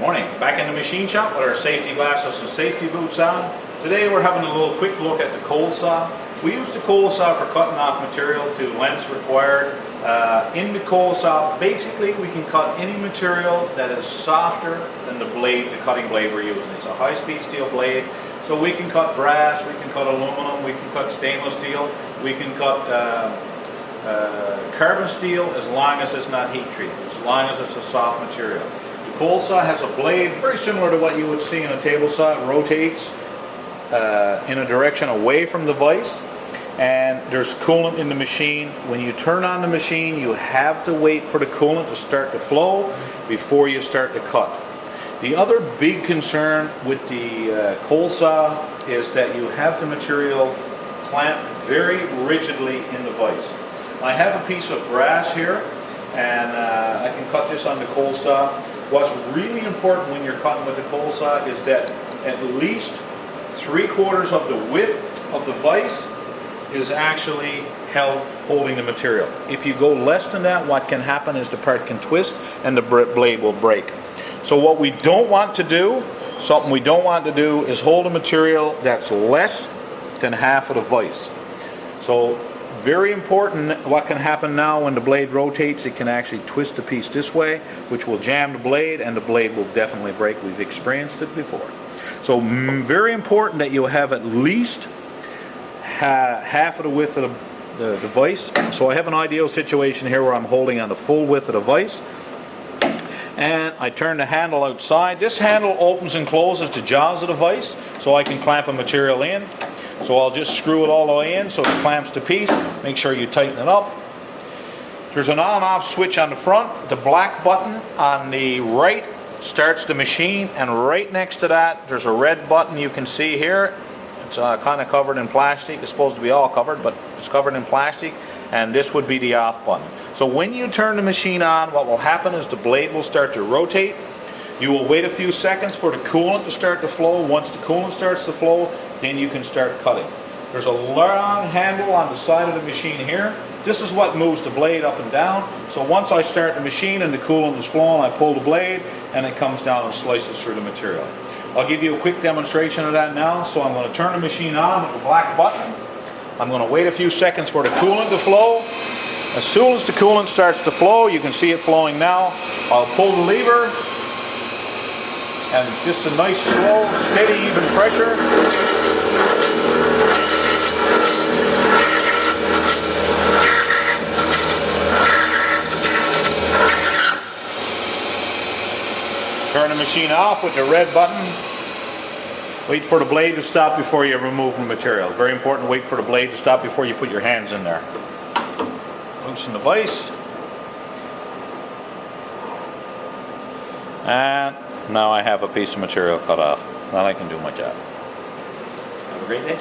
Morning. Back in the machine shop with our safety glasses and safety boots on. Today we're having a little quick look at the cold saw. We use the cold saw for cutting off material to lengths required. In the cold saw, basically we can cut any material that is softer than the blade, the cutting blade we're using. It's a high-speed steel blade, so we can cut brass, we can cut aluminum, we can cut stainless steel, we can cut carbon steel as long as it's not heat treated, as long as it's a soft material. The cold saw has a blade very similar to what you would see in a table saw. It rotates in a direction away from the vise, and there's coolant in the machine. When you turn on the machine, you have to wait for the coolant to start to flow before you start to cut. The other big concern with the cold saw is that you have the material clamped very rigidly in the vise. I have a piece of brass here, and I can cut this on the cold saw. What's really important when you're cutting with the cold saw is that at least 3/4 of the width of the vise is actually holding the material. If you go less than that, what can happen is the part can twist and the blade will break. So what we don't want to do, is hold a material that's less than half of the vise. So very important, what can happen now when the blade rotates, it can actually twist the piece this way, which will jam the blade, and the blade will definitely break. We've experienced it before. So very important that you have at least half of the width of the vise. So I have an ideal situation here where I'm holding on the full width of the vise, and I turn the handle outside. This handle opens and closes the jaws of the vise, so I can clamp a material in. So I'll just screw it all the way in so it clamps the piece. Make sure you tighten it up. There's an on and off switch on the front. The black button on the right starts the machine, and right next to that there's a red button you can see here. It's kind of covered in plastic. It's supposed to be all covered, but it's covered in plastic, and this would be the off button. So when you turn the machine on, what will happen is the blade will start to rotate. You will wait a few seconds for the coolant to start to flow. Once the coolant starts to flow, then you can start cutting. There's a long handle on the side of the machine here. This is what moves the blade up and down. So once I start the machine and the coolant is flowing, I pull the blade and it comes down and slices through the material. I'll give you a quick demonstration of that now. So I'm going to turn the machine on with the black button. I'm going to wait a few seconds for the coolant to flow. As soon as the coolant starts to flow, you can see it flowing now. I'll pull the lever, and just a nice, slow, steady, even pressure. Turn the machine off with the red button. Wait for the blade to stop before you remove the material. Very important, wait for the blade to stop before you put your hands in there. Loosen the vise. And now I have a piece of material cut off. Now I can do my job. Have a great day.